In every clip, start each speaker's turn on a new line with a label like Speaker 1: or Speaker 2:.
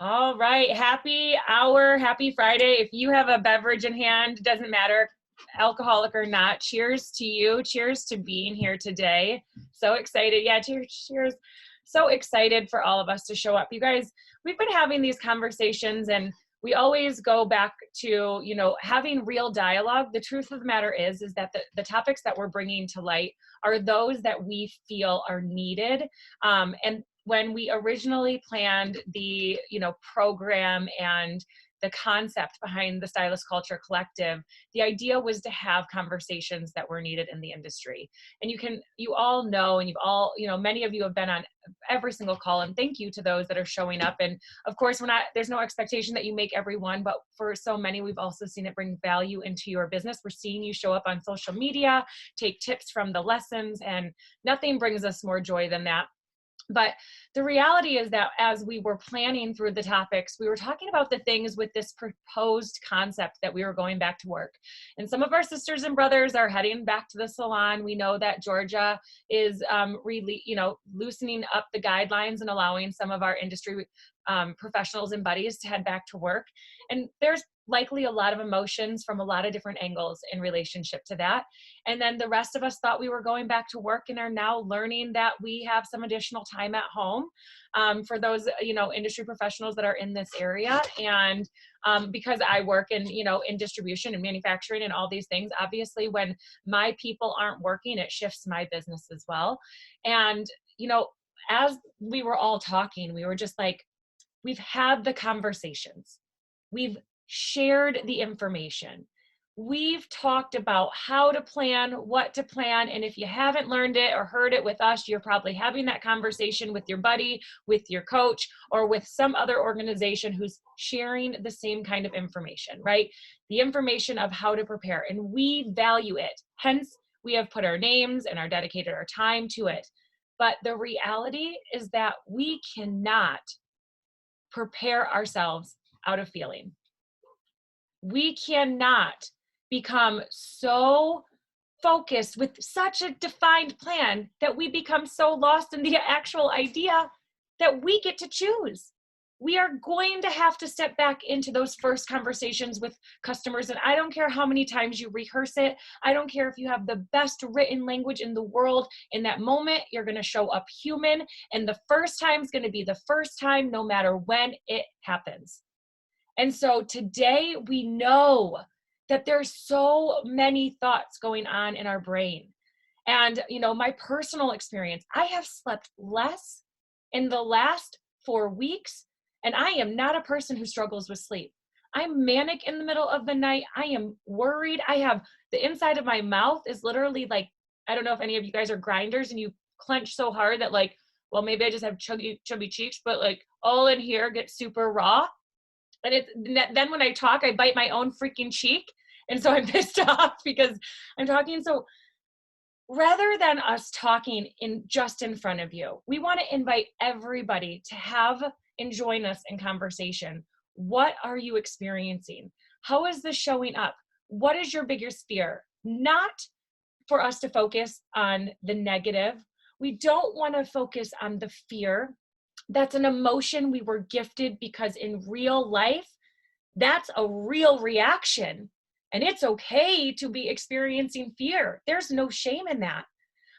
Speaker 1: All right. Happy hour. Happy Friday. If you have a beverage in hand, doesn't matter, alcoholic or not. Cheers to you. Cheers to being here today. So excited. Yeah, cheers. Cheers. So excited for all of us to show up. You guys, we've been having these conversations and we always go back to, having real dialogue. The truth of the matter is that the topics that we're bringing to light are those that we feel are needed. And when we originally planned the program and the concept behind the Stylist Culture Collective, the idea was to have conversations that were needed in the industry. And you all know, and you've all, many of you have been on every single call, and thank you to those that are showing up. And of course, there's no expectation that you make every one, but for so many, we've also seen it bring value into your business. We're seeing you show up on social media, take tips from the lessons, and nothing brings us more joy than that. But the reality is that as we were planning through the topics, we were talking about the things with this proposed concept that we were going back to work. And some of our sisters and brothers are heading back to the salon. We know that Georgia is really, loosening up the guidelines and allowing some of our industry professionals and buddies to head back to work. And there's likely a lot of emotions from a lot of different angles in relationship to that. And then the rest of us thought we were going back to work and are now learning that we have some additional time at home for those, industry professionals that are in this area. And because I work in distribution and manufacturing and all these things, obviously when my people aren't working, it shifts my business as well. And, as we were all talking, we were just like, we've had the conversations. We've shared the information. We've talked about how to plan, what to plan. And if you haven't learned it or heard it with us, you're probably having that conversation with your buddy, with your coach, or with some other organization who's sharing the same kind of information, right? The information of how to prepare. And we value it. Hence, we have put our names and dedicated our time to it. But the reality is that we cannot prepare ourselves out of feeling. We cannot become so focused with such a defined plan that we become so lost in the actual idea that we get to choose. We are going to have to step back into those first conversations with customers. And I don't care how many times you rehearse it. I don't care if you have the best written language in the world. In that moment, you're going to show up human. And the first time is going to be the first time, no matter when it happens. And so today we know that there's so many thoughts going on in our brain. And, my personal experience, I have slept less in the last 4 weeks. And I am not a person who struggles with sleep. I'm manic in the middle of the night. I am worried. I have the inside of my mouth is literally like, I don't know if any of you guys are grinders and you clench so hard that well, maybe I just have chubby cheeks, but all in here gets super raw. And then when I talk, I bite my own freaking cheek. And so I'm pissed off because I'm talking. So rather than us talking just in front of you, we want to invite everybody to have and join us in conversation. What are you experiencing? How is this showing up? What is your biggest fear? Not for us to focus on the negative. We don't want to focus on the fear. That's an emotion we were gifted because in real life, that's a real reaction. And it's okay to be experiencing fear. There's no shame in that.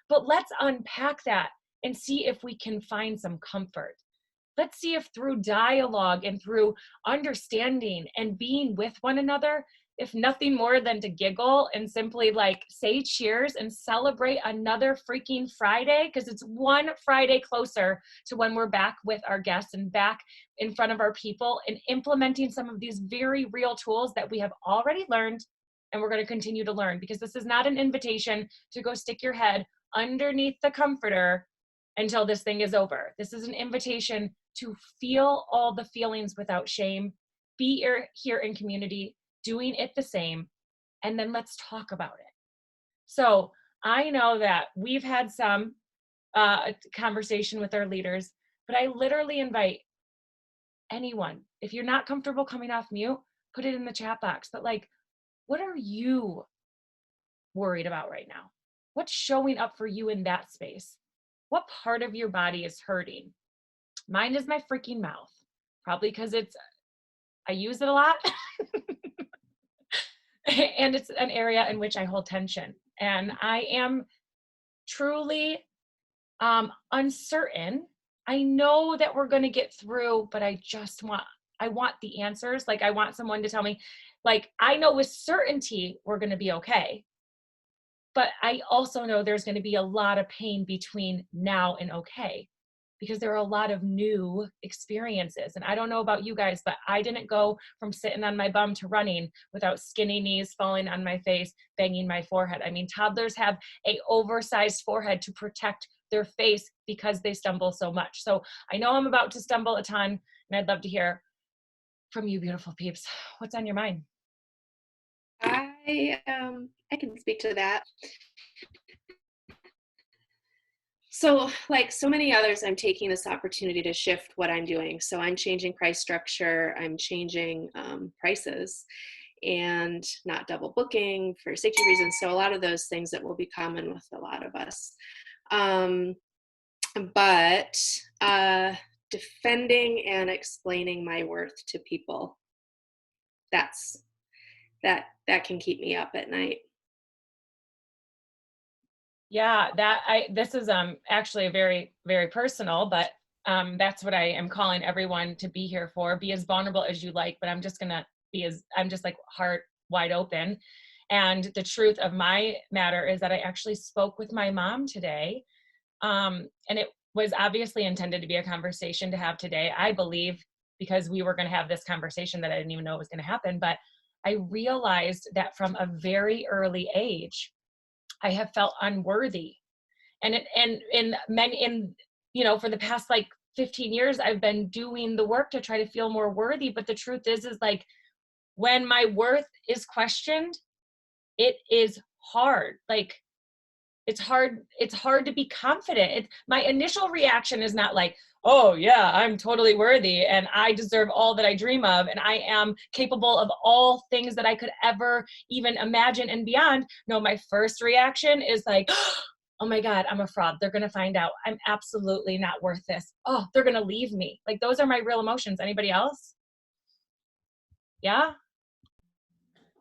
Speaker 1: But let's unpack that and see if we can find some comfort. Let's see if through dialogue and through understanding and being with one another, if nothing more than to giggle and simply say cheers and celebrate another freaking Friday, because it's one Friday closer to when we're back with our guests and back in front of our people and implementing some of these very real tools that we have already learned and we're going to continue to learn, because this is not an invitation to go stick your head underneath the comforter until this thing is over. This is an invitation to feel all the feelings without shame, be here in community, doing it the same, and then let's talk about it. So I know that we've had some conversation with our leaders, but I literally invite anyone, if you're not comfortable coming off mute, put it in the chat box. But what are you worried about right now? What's showing up for you in that space? What part of your body is hurting? Mine is my freaking mouth. probably because I use it a lot. And it's an area in which I hold tension. And I am truly uncertain. I know that we're going to get through, but I want the answers. Like, I want someone to tell me, like, I know with certainty we're going to be okay. But I also know there's going to be a lot of pain between now and okay, because there are a lot of new experiences. And I don't know about you guys, but I didn't go from sitting on my bum to running without skinny knees falling on my face, banging my forehead. I mean, toddlers have a oversized forehead to protect their face because they stumble so much. So I know I'm about to stumble a ton, and I'd love to hear from you, beautiful peeps. What's on your mind?
Speaker 2: I can speak to that. So, like so many others, I'm taking this opportunity to shift what I'm doing. So I'm changing price structure, I'm changing prices, and not double booking for safety reasons. So a lot of those things that will be common with a lot of us. But defending and explaining my worth to people, that can keep me up at night.
Speaker 1: Yeah, this is actually a very, very personal, but that's what I am calling everyone to be here for. Be as vulnerable as you like, but I'm just like heart wide open. And the truth of my matter is that I actually spoke with my mom today. And it was obviously intended to be a conversation to have today, I believe, because we were going to have this conversation that I didn't even know was going to happen. But I realized that from a very early age, I have felt unworthy. And for the past like 15 years, I've been doing the work to try to feel more worthy. But the truth is like, when my worth is questioned, it is hard. Like, it's hard to be confident. My initial reaction is not like, oh yeah, I'm totally worthy and I deserve all that I dream of and I am capable of all things that I could ever even imagine and beyond. No, my first reaction is like, oh my God, I'm a fraud. They're going to find out. I'm absolutely not worth this. Oh, they're going to leave me. Like, those are my real emotions. Anybody else? Yeah.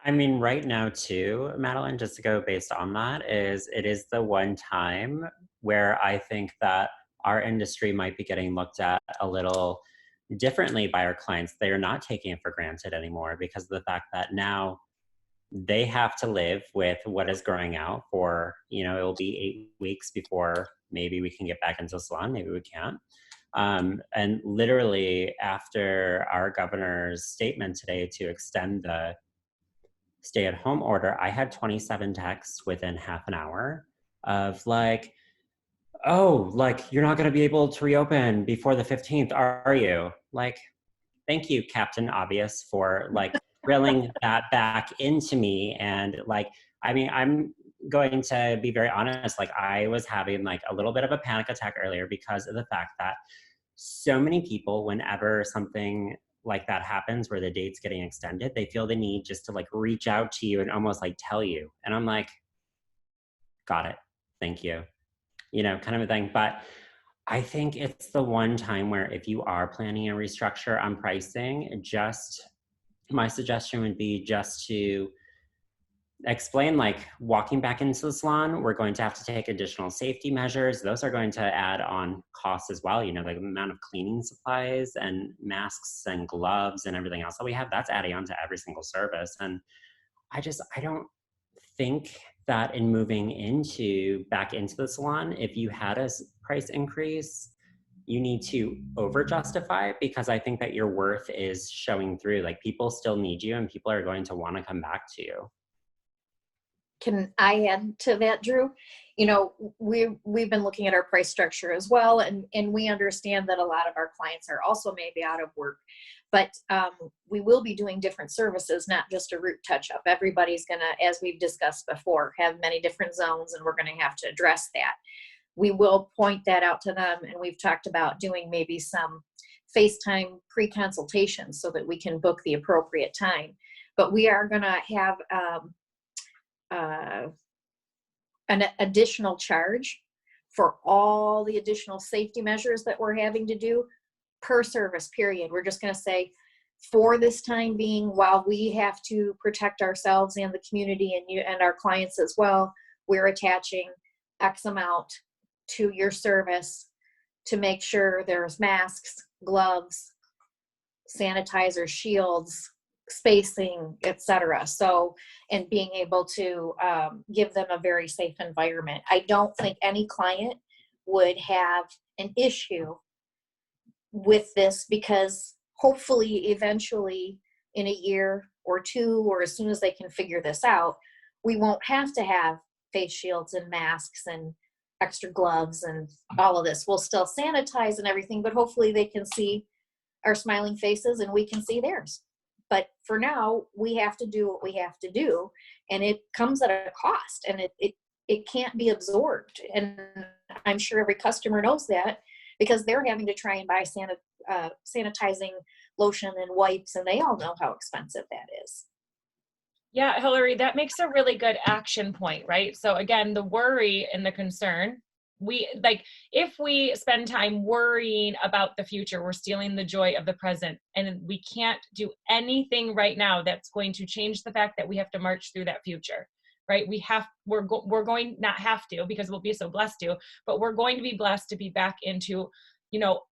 Speaker 3: I mean, right now too, Madeline, just to go based on that, it is the one time where I think that our industry might be getting looked at a little differently by our clients. They are not taking it for granted anymore because of the fact that now they have to live with what is growing out for, it will be 8 weeks before maybe we can get back into the salon, maybe we can't. And literally after our governor's statement today to extend the stay-at-home order, I had 27 texts within half an hour of like, oh, like, you're not going to be able to reopen before the 15th, are you? Like, thank you, Captain Obvious, for like drilling that back into me. And like, I mean, I'm going to be very honest, like I was having like a little bit of a panic attack earlier because of the fact that so many people, whenever something like that happens where the date's getting extended, they feel the need just to like reach out to you and almost like tell you. And I'm like, got it, thank you, kind of a thing. But I think it's the one time where if you are planning a restructure on pricing, my suggestion would be just to explain, like, walking back into the salon, we're going to have to take additional safety measures. Those are going to add on costs as well. The amount of cleaning supplies and masks and gloves and everything else that we have, that's adding on to every single service. And I don't think that in moving back into the salon, if you had a price increase, you need to over justify, because I think that your worth is showing through. Like, people still need you and people are going to want to come back to you.
Speaker 4: Can I add to that, Drew? We've been looking at our price structure as well, and we understand that a lot of our clients are also maybe out of work, but we will be doing different services, not just a root touch-up. Everybody's gonna, as we've discussed before, have many different zones, and we're gonna have to address that. We will point that out to them, and we've talked about doing maybe some FaceTime pre-consultations so that we can book the appropriate time. But we are gonna have an additional charge for all the additional safety measures that we're having to do per service period. We're just going to say, for this time being, while we have to protect ourselves and the community and you and our clients as well, we're attaching X amount to your service to make sure there's masks, gloves, sanitizer, shields, spacing, etc. So, and being able to give them a very safe environment. I don't think any client would have an issue with this, because hopefully eventually in a year or two, or as soon as they can figure this out, we won't have to have face shields and masks and extra gloves and all of this. We'll still sanitize and everything, but hopefully they can see our smiling faces and we can see theirs. But for now, we have to do what we have to do, and it comes at a cost, and it can't be absorbed. And I'm sure every customer knows that, because they're having to try and buy sanitizing lotion and wipes, and they all know how expensive that is.
Speaker 1: Yeah, Hillary, that makes a really good action point, right? So again, the worry and the concern, if we spend time worrying about the future, we're stealing the joy of the present, and we can't do anything right now that's going to change the fact that we have to march through that future, right? We're going, not have to, because we'll be so blessed to, but we're going to be blessed to be back into,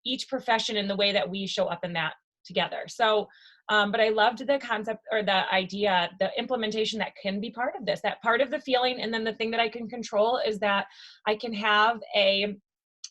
Speaker 1: each profession in the way that we show up in that together. So, but I loved the concept, or the idea, the implementation that can be part of this, that part of the feeling. And then the thing that I can control is that I can have a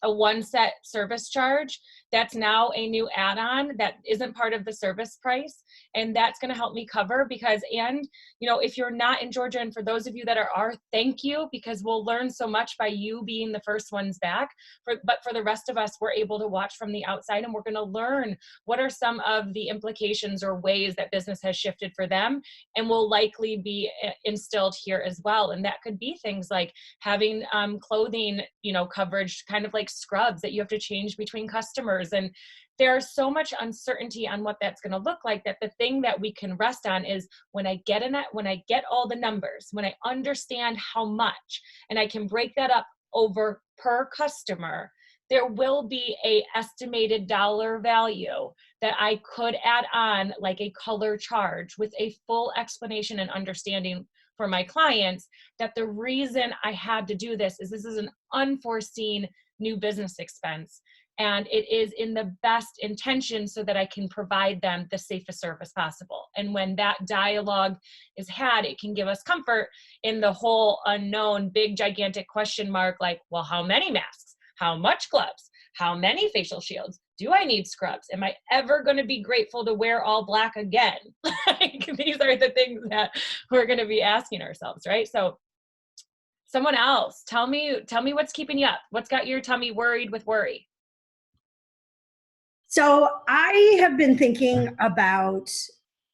Speaker 1: one set service charge that's now a new add-on that isn't part of the service price. And that's going to help me cover, because, and, if you're not in Georgia, and for those of you that are, thank you, because we'll learn so much by you being the first ones back. But for the rest of us, we're able to watch from the outside, and we're going to learn what are some of the implications or ways that business has shifted for them, and will likely be instilled here as well. And that could be things like having clothing, coverage, kind of like scrubs that you have to change between customers. And there's so much uncertainty on what that's going to look like, that the thing that we can rest on is when I get all the numbers, when I understand how much, and I can break that up over per customer, there will be a estimated dollar value that I could add on, like a color charge, with a full explanation and understanding for my clients, that the reason I had to do this is an unforeseen new business expense. And it is in the best intention so that I can provide them the safest service possible. And when that dialogue is had, it can give us comfort in the whole unknown, big, gigantic question mark, like, well, how many masks? How much gloves? How many facial shields? Do I need scrubs? Am I ever going to be grateful to wear all black again? These are the things that we're going to be asking ourselves, right? So someone else, tell me what's keeping you up. What's got your tummy worried with worry?
Speaker 5: So I have been thinking about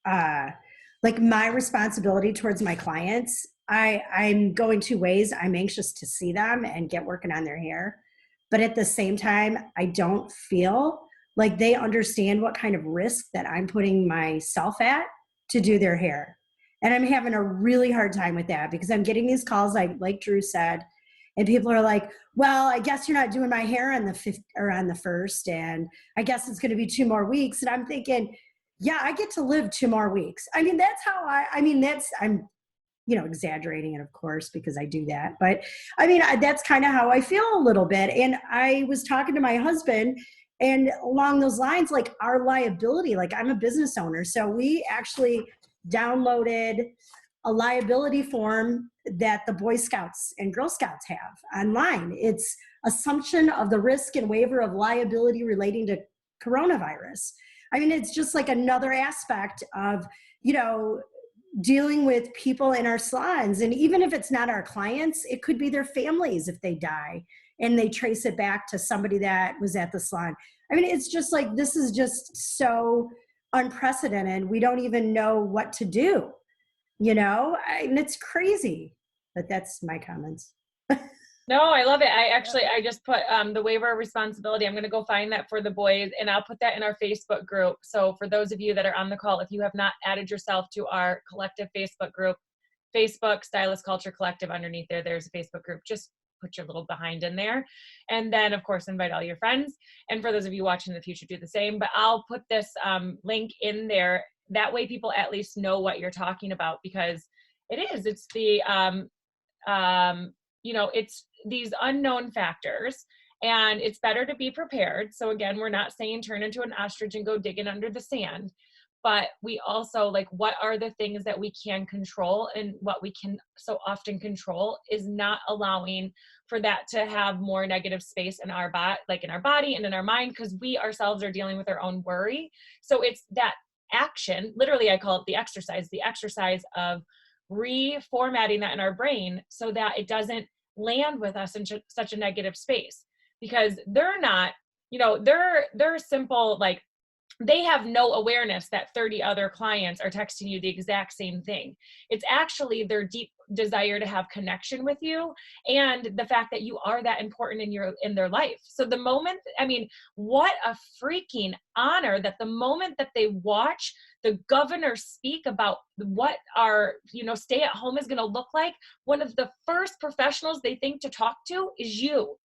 Speaker 5: my responsibility towards my clients. I'm going two ways. I'm anxious to see them and get working on their hair. But at the same time, I don't feel like they understand what kind of risk that I'm putting myself at to do their hair. And I'm having a really hard time with that, because I'm getting these calls, like Drew said, and people are like, well, I guess you're not doing my hair on the 5th or on the 1st, and I guess it's going to be 2 more weeks. And I'm thinking, yeah, I get to live 2 more weeks. I mean, that's how I'm exaggerating it, of course, because I do that. But I mean, that's kind of how I feel a little bit. And I was talking to my husband, and along those lines, like our liability, like I'm a business owner. So we actually downloaded a liability form that the Boy Scouts and Girl Scouts have online. It's assumption of the risk and waiver of liability relating to coronavirus. I mean, it's just like another aspect of, dealing with people in our salons. And even if it's not our clients, it could be their families if they die and they trace it back to somebody that was at the salon. I mean, it's just like, this is just so unprecedented. We don't even know what to do, and it's crazy. But that's my comments.
Speaker 1: No, I love it. I just put the waiver of responsibility. I'm going to go find that for the boys, and I'll put that in our Facebook group. So for those of you that are on the call, if you have not added yourself to our collective Facebook group, Facebook Stylist Culture Collective, underneath there's a Facebook group. Just put your little behind in there. And then of course, invite all your friends. And for those of you watching in the future, do the same, but I'll put this link in there. That way people at least know what you're talking about, because it's the, you know, it's these unknown factors, and it's better to be prepared. So again, we're not saying turn into an ostrich and go digging under the sand, but we also, like, what are the things that we can control? And what we can so often control is not allowing for that to have more negative space in our body, like in our body and in our mind, because we ourselves are dealing with our own worry. So it's that action, literally I call it the exercise of reformatting that in our brain so that it doesn't land with us in such a negative space. Because they're not, you know, they're simple, like, they have no awareness that 30 other clients are texting you the exact same thing. It's actually their deep desire to have connection with you, and the fact that you are that important in their life. So the moment, I mean, what a freaking honor that the moment that they watch the governor speak about what our, you know, stay at home is going to look like, one of the first professionals they think to talk to is you.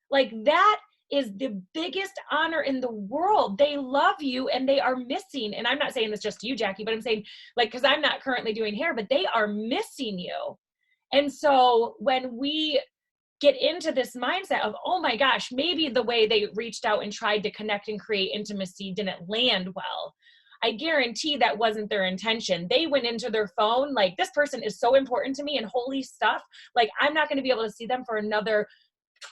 Speaker 1: Like, that is the biggest honor in the world. They love you and they are missing, and I'm not saying this just to you, Jackie, but I'm saying, like, because I'm not currently doing hair, but they are missing you. And so when we get into this mindset of, oh my gosh, maybe the way they reached out and tried to connect and create intimacy didn't land well, I guarantee that wasn't their intention. They went into their phone like, this person is so important to me and holy stuff, like, I'm not going to be able to see them for another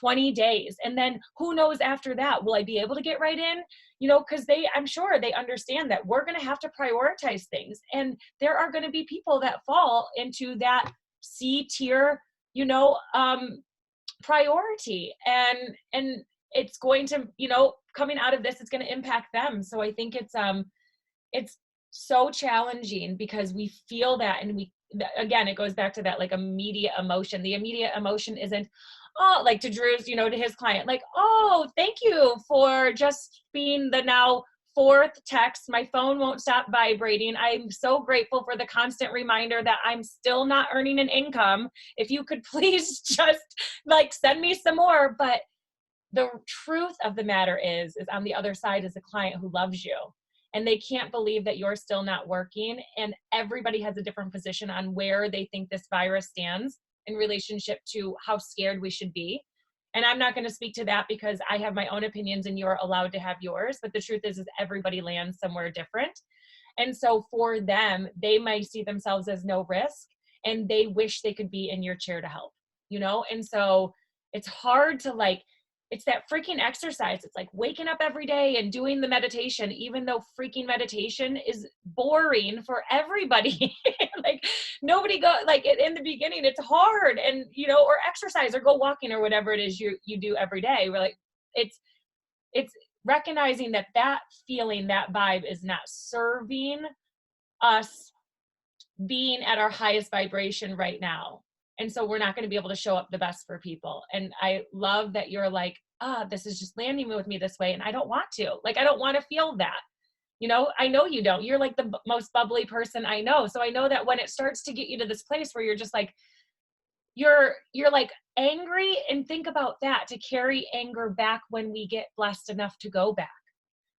Speaker 1: 20 days. And then who knows after that, will I be able to get right in? You know, because I'm sure they understand that we're going to have to prioritize things. And there are going to be people that fall into that C tier, you know, priority. And it's going to, you know, coming out of this, it's going to impact them. So I think it's so challenging because we feel that, and again, it goes back to that, like, immediate emotion. The immediate emotion isn't, oh, like to Drew's, you know, to his client, like, oh, thank you for just being the now 4th text. My phone won't stop vibrating. I'm so grateful for the constant reminder that I'm still not earning an income. If you could please just, like, send me some more. But the truth of the matter is on the other side is a client who loves you, and they can't believe that you're still not working. And everybody has a different position on where they think this virus stands in relationship to how scared we should be. And I'm not going to speak to that because I have my own opinions and you're allowed to have yours. But the truth is everybody lands somewhere different. And so for them, they might see themselves as no risk, and they wish they could be in your chair to help, you know? And so it's hard to, like, it's that freaking exercise. It's like waking up every day and doing the meditation, even though freaking meditation is boring for everybody. Like, nobody like, in the beginning, it's hard, and, you know, or exercise or go walking or whatever it is you do every day. We're like, it's recognizing that feeling, that vibe is not serving us being at our highest vibration right now. And so we're not going to be able to show up the best for people. And I love that you're like, this is just landing with me this way. And I don't want to, like, I don't want to feel that, you know, I know you don't, you're like the most bubbly person I know. So I know that when it starts to get you to this place where you're just like, you're like angry, and think about that, to carry anger back when we get blessed enough to go back,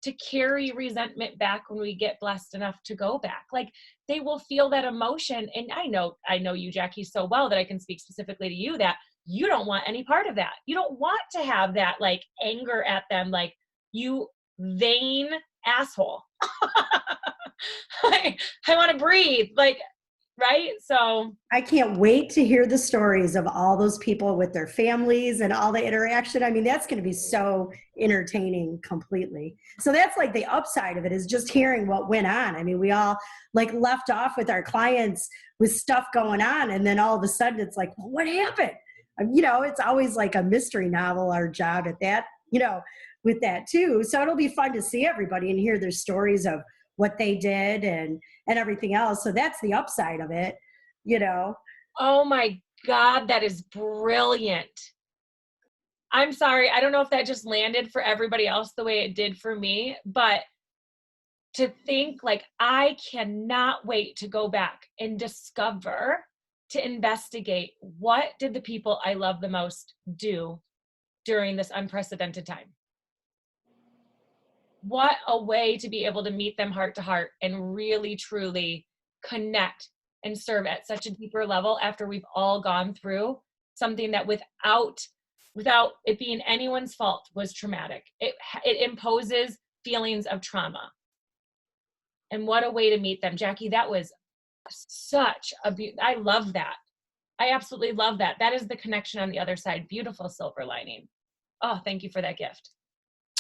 Speaker 1: to carry resentment back when we get blessed enough to go back. Like, they will feel that emotion. And I know you, Jackie, so well that I can speak specifically to you that you don't want any part of that. You don't want to have that, like, anger at them, like, you vain asshole. I want to breathe, like, right? So
Speaker 5: I can't wait to hear the stories of all those people with their families and all the interaction. I mean, that's going to be so entertaining completely. So that's like the upside of it, is just hearing what went on. I mean, we all, like, left off with our clients with stuff going on, and then all of a sudden it's like, well, what happened? You know, it's always like a mystery novel, our job at that, you know, with that too. So it'll be fun to see everybody and hear their stories of what they did and everything else. So that's the upside of it, you know.
Speaker 1: Oh my God, that is brilliant. I'm sorry, I don't know if that just landed for everybody else the way it did for me, but to think, like, I cannot wait to go back and discover to investigate, what did the people I love the most do during this unprecedented time? What a way to be able to meet them heart to heart and really truly connect and serve at such a deeper level after we've all gone through something that without it being anyone's fault was traumatic. It imposes feelings of trauma. And what a way to meet them. Jackie, that was such a I love that. I absolutely love that. That is the connection on the other side. Beautiful silver lining. Oh, thank you for that gift.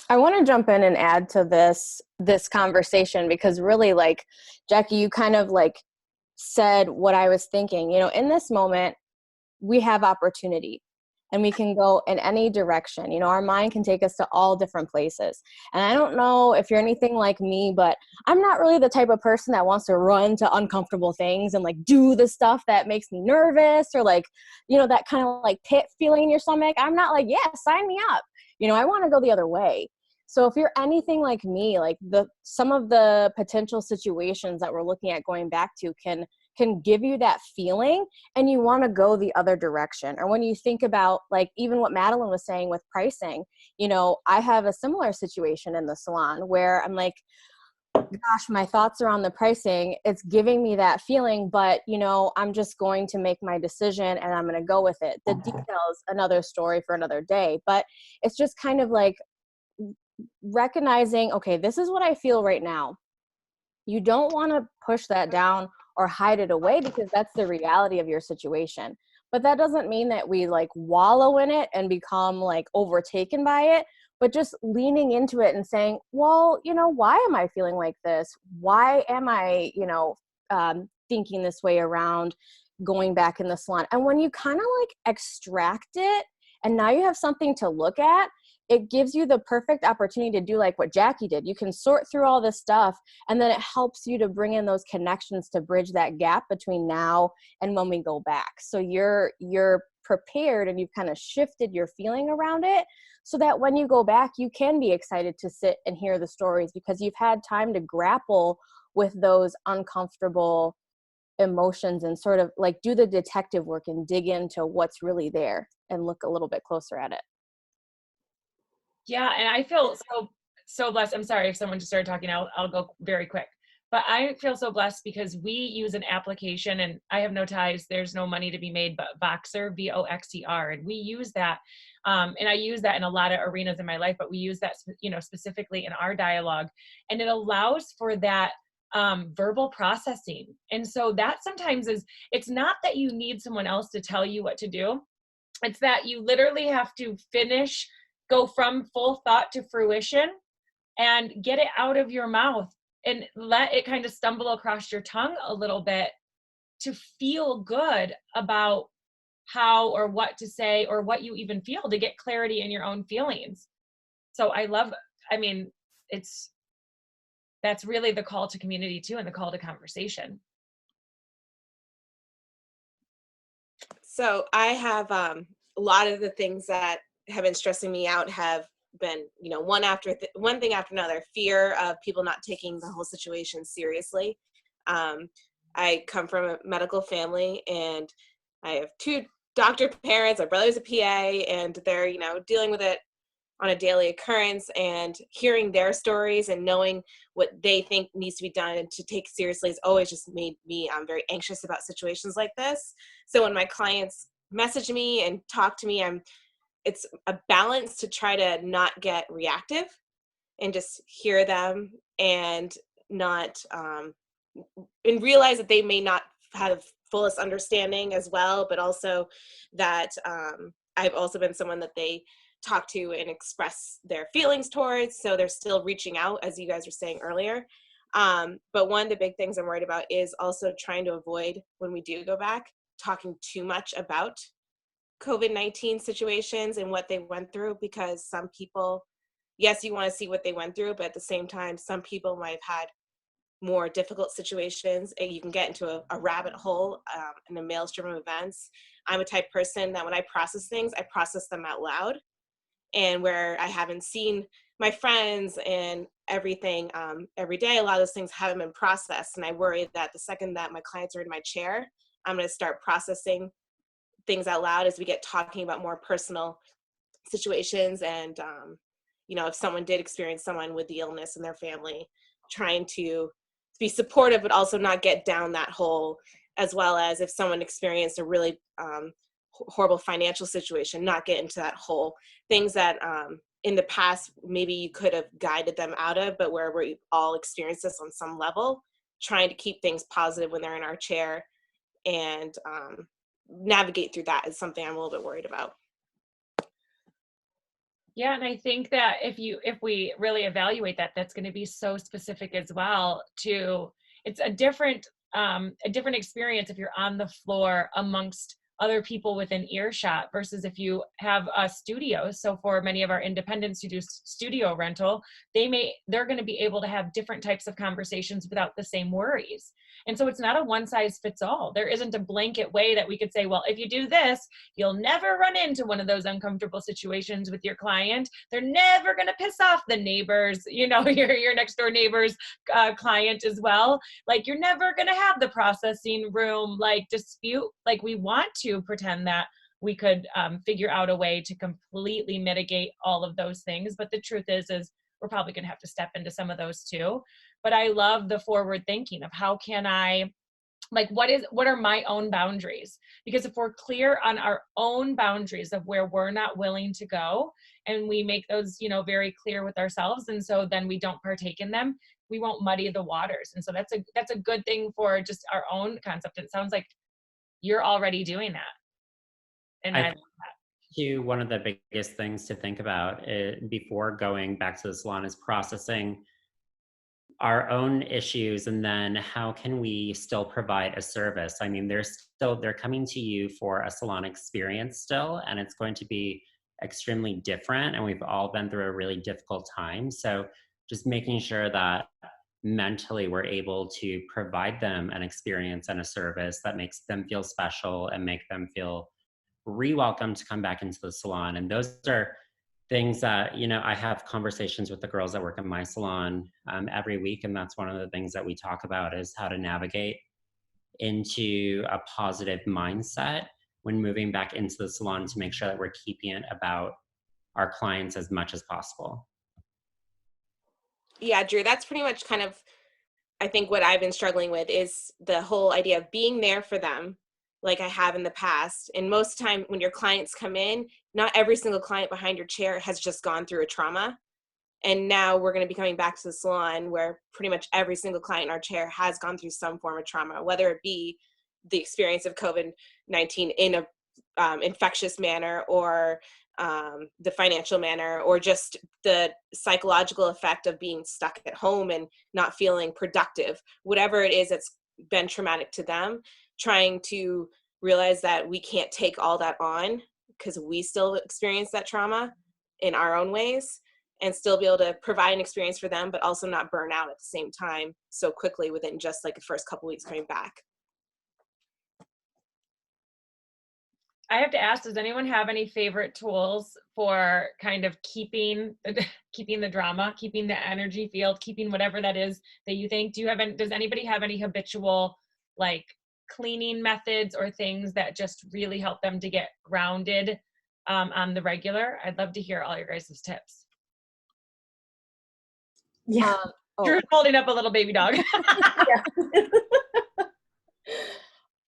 Speaker 6: I want to jump in and add to this conversation, because really, like, Jackie, you kind of like said what I was thinking. You know, in this moment, we have opportunity and we can go in any direction. You know, our mind can take us to all different places. And I don't know if you're anything like me, but I'm not really the type of person that wants to run to uncomfortable things and like do the stuff that makes me nervous, or like, you know, that kind of like pit feeling in your stomach. I'm not like, yeah, sign me up. You know, I want to go the other way. So if you're anything like me, like some of the potential situations that we're looking at going back to can give you that feeling and you want to go the other direction. Or when you think about like even what Madeline was saying with pricing, you know, I have a similar situation in the salon where I'm like, gosh, my thoughts are on the pricing. It's giving me that feeling, but you know, I'm just going to make my decision and I'm going to go with it. The details, another story for another day, but it's just kind of like recognizing, okay, this is what I feel right now. You don't want to push that down or hide it away, because that's the reality of your situation. But that doesn't mean that we like wallow in it and become like overtaken by it, but just leaning into it and saying, well, you know, why am I feeling like this? Why am I, you know, thinking this way around going back in the salon? And when you kind of like extract it and now you have something to look at, it gives you the perfect opportunity to do like what Jackie did. You can sort through all this stuff, and then it helps you to bring in those connections to bridge that gap between now and when we go back. So you're prepared and you've kind of shifted your feeling around it so that when you go back, you can be excited to sit and hear the stories, because you've had time to grapple with those uncomfortable emotions and sort of like do the detective work and dig into what's really there and look a little bit closer at it.
Speaker 1: Yeah, and I feel so blessed. I'm sorry if someone just started talking. I'll go very quick. But I feel so blessed because we use an application, and I have no ties. There's no money to be made, but Voxer, Voxer, and we use that. And I use that in a lot of arenas in my life, but we use that, you know, specifically in our dialogue, and it allows for that verbal processing. And so that sometimes it's not that you need someone else to tell you what to do. It's that you literally have to go from full thought to fruition and get it out of your mouth and let it kind of stumble across your tongue a little bit to feel good about how or what to say or what you even feel, to get clarity in your own feelings. So that's really the call to community too, and the call to conversation.
Speaker 7: So I have a lot of the things that have been stressing me out have been, you know, one thing after another. Fear of people not taking the whole situation seriously. I come from a medical family, and I have 2 doctor parents. My brother's a PA, and they're, you know, dealing with it on a daily occurrence, and hearing their stories and knowing what they think needs to be done and to take seriously has always just made me very anxious about situations like this. So when my clients message me and talk to me, it's a balance to try to not get reactive and just hear them and not and realize that they may not have fullest understanding as well, but also that I've also been someone that they talk to and express their feelings towards, so they're still reaching out, as you guys were saying earlier. But one of the big things I'm worried about is also trying to avoid, when we do go back, talking too much about COVID-19 situations and what they went through, because some people, yes, you want to see what they went through, but at the same time, some people might have had more difficult situations, and you can get into a rabbit hole in a maelstrom of events. I'm a type person that when I process things, I process them out loud, and where I haven't seen my friends and everything every day, a lot of those things haven't been processed, and I worry that the second that my clients are in my chair, I'm going to start processing things out loud as we get talking about more personal situations. And, if someone did experience someone with the illness in their family, trying to be supportive, but also not get down that hole, as well as if someone experienced a really horrible financial situation, not get into that hole. Things that in the past, maybe you could have guided them out of, but where we all experience this on some level, trying to keep things positive when they're in our chair and navigate through that is something I'm a little bit worried about.
Speaker 1: Yeah, and I think that if we really evaluate that, that's going to be so specific as well to, it's a different experience if you're on the floor amongst other people within earshot versus if you have a studio. So for many of our independents who do studio rental, they're going to be able to have different types of conversations without the same worries. And so it's not a one size fits all. There isn't a blanket way that we could say, well, if you do this, you'll never run into one of those uncomfortable situations with your client. They're never going to piss off the neighbors, your next door neighbor's client as well. Like, you're never going to have the processing room dispute. Like, we want to pretend that we could figure out a way to completely mitigate all of those things. But the truth is we're probably going to have to step into some of those too. But I love the forward thinking of how can I, what are my own boundaries? Because if we're clear on our own boundaries of where we're not willing to go, and we make those, very clear with ourselves, and so then we don't partake in them, we won't muddy the waters. And so that's a good thing for just our own concept. It sounds like you're already doing that. And I love that.
Speaker 3: One of the biggest things to think about before going back to the salon is processing our own issues, and then how can we still provide a service? I mean, they're coming to you for a salon experience still, and it's going to be extremely different, and we've all been through a really difficult time. So just making sure that mentally we're able to provide them an experience and a service that makes them feel special and make them feel re-welcome to come back into the salon. And those are things that, I have conversations with the girls that work in my salon every week. And that's one of the things that we talk about is how to navigate into a positive mindset when moving back into the salon to make sure that we're keeping it about our clients as much as possible.
Speaker 7: Yeah, Drew, that's pretty much kind of, I think what I've been struggling with is the whole idea of being there for them like I have in the past. And most time when your clients come in, not every single client behind your chair has just gone through a trauma. And now we're going to be coming back to the salon where pretty much every single client in our chair has gone through some form of trauma, whether it be the experience of COVID-19 in a infectious manner, or the financial manner, or just the psychological effect of being stuck at home and not feeling productive. Whatever it is that's been traumatic to them, trying to realize that we can't take all that on because we still experience that trauma in our own ways, and still be able to provide an experience for them, but also not burn out at the same time so quickly within just the first couple weeks coming back.
Speaker 1: I have to ask, does anyone have any favorite tools for kind of keeping the drama, keeping the energy field, keeping whatever that is that you think? Does anybody have any habitual cleaning methods or things that just really help them to get grounded on the regular? I'd love to hear all your guys' tips.
Speaker 4: Yeah.
Speaker 1: Drew's holding up a little baby dog.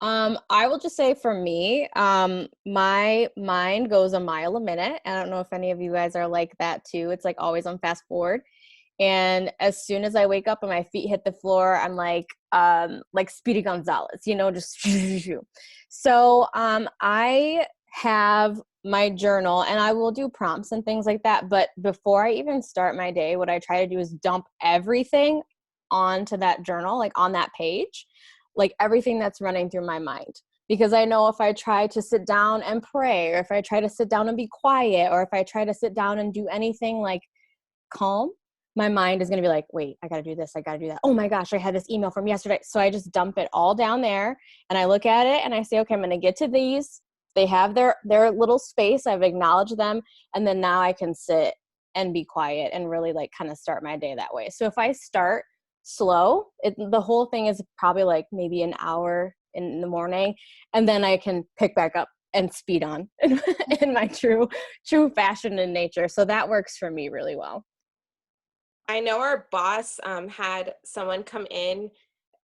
Speaker 6: I will just say for me, my mind goes a mile a minute. I don't know if any of you guys are like that too. It's always on fast forward. And as soon as I wake up and my feet hit the floor, I'm like Speedy Gonzalez, just. So I have my journal and I will do prompts and things like that. But before I even start my day, what I try to do is dump everything onto that journal, on that page, everything that's running through my mind. Because I know if I try to sit down and pray, or if I try to sit down and be quiet, or if I try to sit down and do anything calm, my mind is going to be wait, I got to do this. I got to do that. Oh my gosh, I had this email from yesterday. So I just dump it all down there and I look at it and I say, okay, I'm going to get to these. They have their little space. I've acknowledged them. And then now I can sit and be quiet and really kind of start my day that way. So if I start slow, the whole thing is probably maybe an hour in the morning, and then I can pick back up and speed on in my true fashion and nature. So that works for me really well.
Speaker 7: I know our boss had someone come in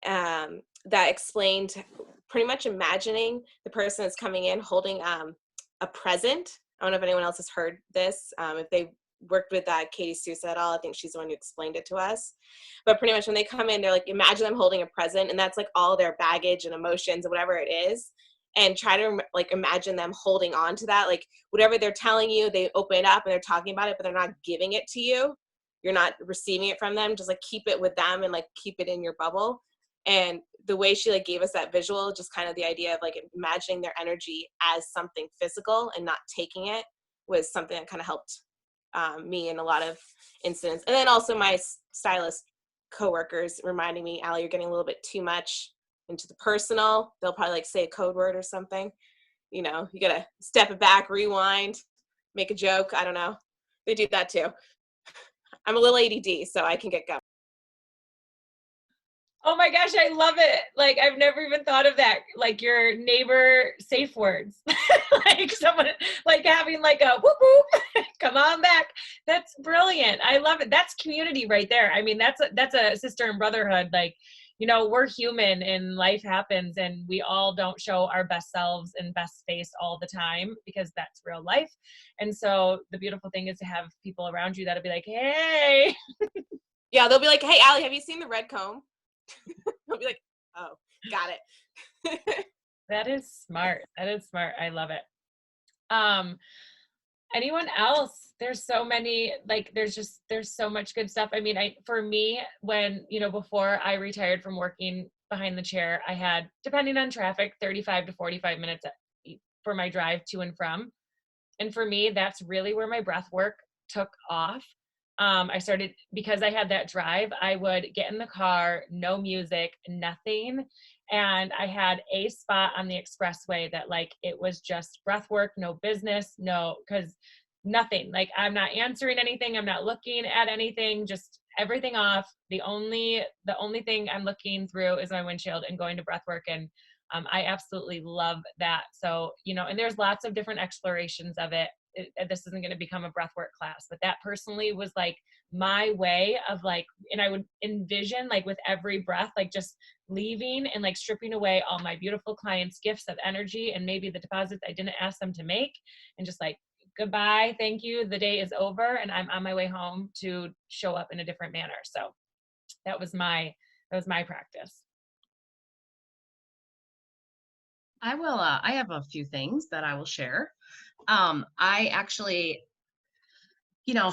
Speaker 7: that explained pretty much imagining the person that's coming in holding a present. I don't know if anyone else has heard this. If they worked with 𝗛cie𝗂𝗿 at all, I think she's the one who explained it to us. But pretty much when they come in, they're like, imagine them holding a present, and that's like all their baggage and emotions and whatever it is. And try to like imagine them holding on to that, like whatever they're telling you, they open it up and they're talking about it, but they're not giving it to you. You're not receiving it from them. Just like keep it with them and like keep it in your bubble. And the way she like gave us that visual, just kind of the idea of like imagining their energy as something physical and not taking it, was something that kind of helped me in a lot of incidents. And then also my stylist coworkers reminding me, Allie, you're getting a little bit too much into the personal. They'll probably like say a code word or something. You know, you gotta step it back, rewind, make a joke. I don't know. They do that too. I'm a little ADD, so I can get going.
Speaker 1: Oh my gosh, I love it. Like, I've never even thought of that. Like your neighbor safe words. Like someone, like having like a whoop whoop, come on back. That's brilliant. I love it. That's community right there. I mean, that's a sister and brotherhood. Like, you know, we're human and life happens and we all don't show our best selves and best face all the time because that's real life. And so the beautiful thing is to have people around you that'll be like, hey.
Speaker 7: Yeah, they'll be like, hey, Allie, have you seen the red comb? I'll be like, oh, got it.
Speaker 1: That is smart. That is smart. I love it. Anyone else? There's so many, like, there's so much good stuff. I mean, for me, when, you know, before I retired from working behind the chair, I had, depending on traffic, 35 to 45 minutes for my drive to and from. And for me, that's really where my breath work took off. I started, because I had that drive, I would get in the car, no music, nothing. And I had a spot on the expressway that like, it was just breath work, no business, no, because nothing, like I'm not answering anything. I'm not looking at anything, just everything off. The only thing I'm looking through is my windshield and going to breath work. And I absolutely love that. So, you know, and there's lots of different explorations of it. This isn't going to become a breathwork class, but that personally was like my way of like, and I would envision like with every breath, like just leaving and like stripping away all my beautiful clients' gifts of energy and maybe the deposits I didn't ask them to make, and just like, goodbye, thank you, the day is over and I'm on my way home to show up in a different manner. So that was my practice.
Speaker 8: I have a few things that I will share. I actually, you know,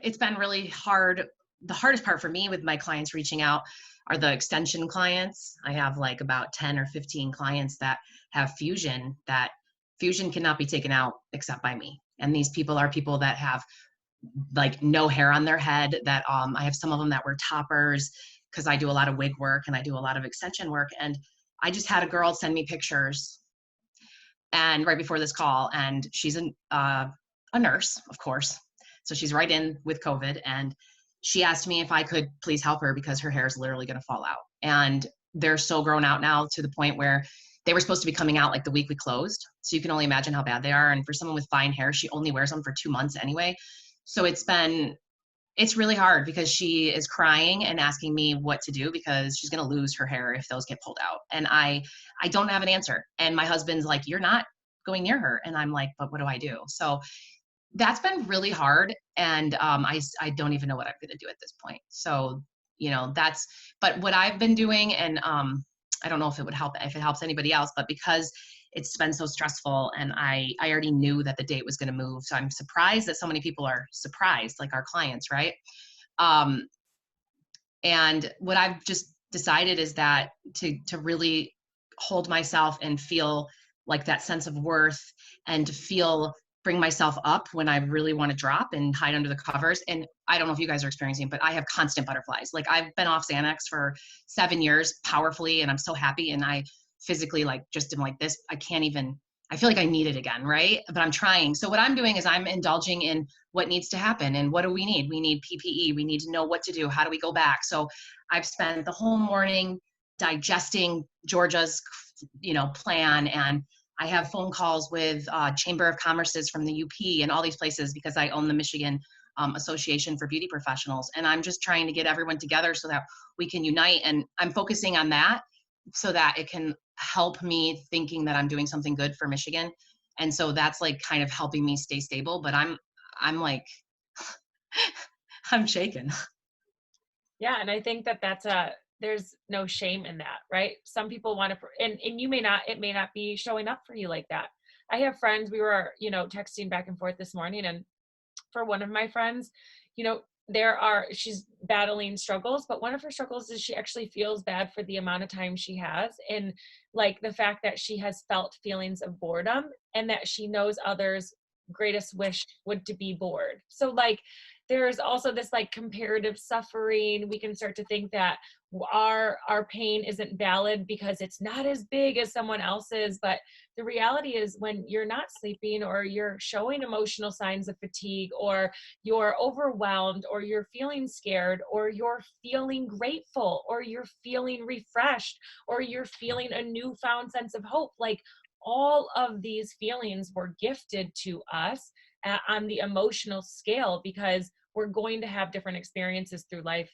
Speaker 8: it's been really hard. The hardest part for me with my clients reaching out are the extension clients. I have like about 10 or 15 clients that have fusion, that fusion cannot be taken out except by me. And these people are people that have like no hair on their head, that I have some of them that wear toppers because I do a lot of wig work and I do a lot of extension work. And I just had a girl send me pictures and right before this call, and she's a nurse, of course. So she's right in with COVID, and she asked me if I could please help her because her hair is literally going to fall out. And they're so grown out now to the point where they were supposed to be coming out like the week we closed. So you can only imagine how bad they are. And for someone with fine hair, she only wears them for 2 months anyway. So it's really hard because she is crying and asking me what to do because she's going to lose her hair if those get pulled out. And I don't have an answer. And my husband's like, you're not going near her. And I'm like, but what do I do? So that's been really hard. And I don't even know what I'm going to do at this point. So, you know, but what I've been doing, and I don't know if it helps anybody else, but because it's been so stressful and I already knew that the date was going to move. So I'm surprised that so many people are surprised, like our clients, right? And what I've just decided is that to really hold myself and feel like that sense of worth and to bring myself up when I really want to drop and hide under the covers. And I don't know if you guys are experiencing, but I have constant butterflies. Like I've been off Xanax for 7 years powerfully, and I'm so happy. And I physically like just am like this. I feel like I need it again, right? But I'm trying. So what I'm doing is I'm indulging in what needs to happen. And what do we need? We need PPE. We need to know what to do. How do we go back? So I've spent the whole morning digesting Georgia's, plan. And I have phone calls with Chamber of Commerce's from the UP and all these places because I own the Michigan Association for Beauty Professionals. And I'm just trying to get everyone together so that we can unite. And I'm focusing on that so that it can help me thinking that I'm doing something good for Michigan. And so that's like kind of helping me stay stable, but I'm like, I'm shaken.
Speaker 1: Yeah. And I think that there's no shame in that, right? Some people want to, and it may not be showing up for you like that. I have friends, we were, texting back and forth this morning, and for one of my friends, she's battling struggles, but one of her struggles is she actually feels bad for the amount of time she has. And like the fact that she has felt feelings of boredom and that she knows others' greatest wish would to be bored. So like, there's also this like comparative suffering. We can start to think that our pain isn't valid because it's not as big as someone else's. But the reality is when you're not sleeping, or you're showing emotional signs of fatigue, or you're overwhelmed, or you're feeling scared, or you're feeling grateful, or you're feeling refreshed, or you're feeling a newfound sense of hope, like all of these feelings were gifted to us on the emotional scale, because we're going to have different experiences through life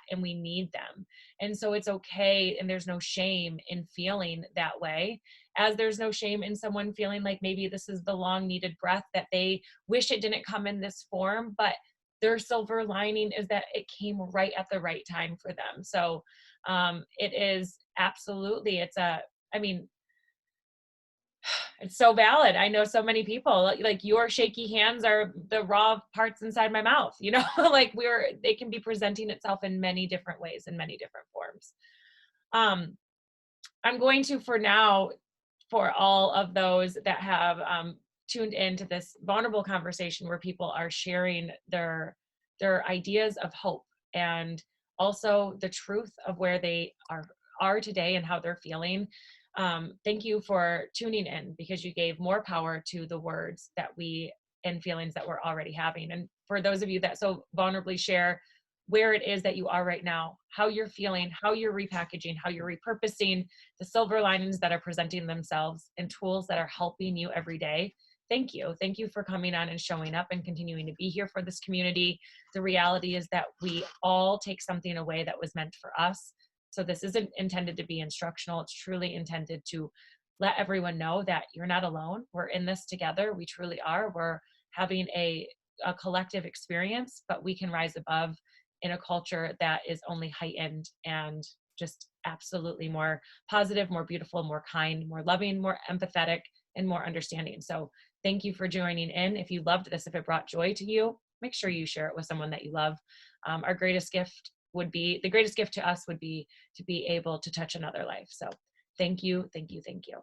Speaker 1: and we need them. And so it's okay. And there's no shame in feeling that way, as there's no shame in someone feeling like maybe this is the long needed breath that they wish it didn't come in this form, but their silver lining is that it came right at the right time for them. So it is absolutely, it's so valid. I know so many people, like your shaky hands are the raw parts inside my mouth, like they can be presenting itself in many different ways, in many different forms. I'm going to, for now, for all of those that have tuned into this vulnerable conversation where people are sharing their ideas of hope, and also the truth of where they are today and how they're feeling. Thank you for tuning in, because you gave more power to the words and feelings that we're already having. And for those of you that so vulnerably share where it is that you are right now, how you're feeling, how you're repackaging, how you're repurposing the silver linings that are presenting themselves and tools that are helping you every day. Thank you. Thank you for coming on and showing up and continuing to be here for this community. The reality is that we all take something away that was meant for us. So this isn't intended to be instructional. It's truly intended to let everyone know that you're not alone. We're in this together. We truly are. We're having a collective experience, but we can rise above in a culture that is only heightened and just absolutely more positive, more beautiful, more kind, more loving, more empathetic, and more understanding. So thank you for joining in. If you loved this, if it brought joy to you, make sure you share it with someone that you love. The greatest gift to us would be to be able to touch another life. So thank you, thank you, thank you.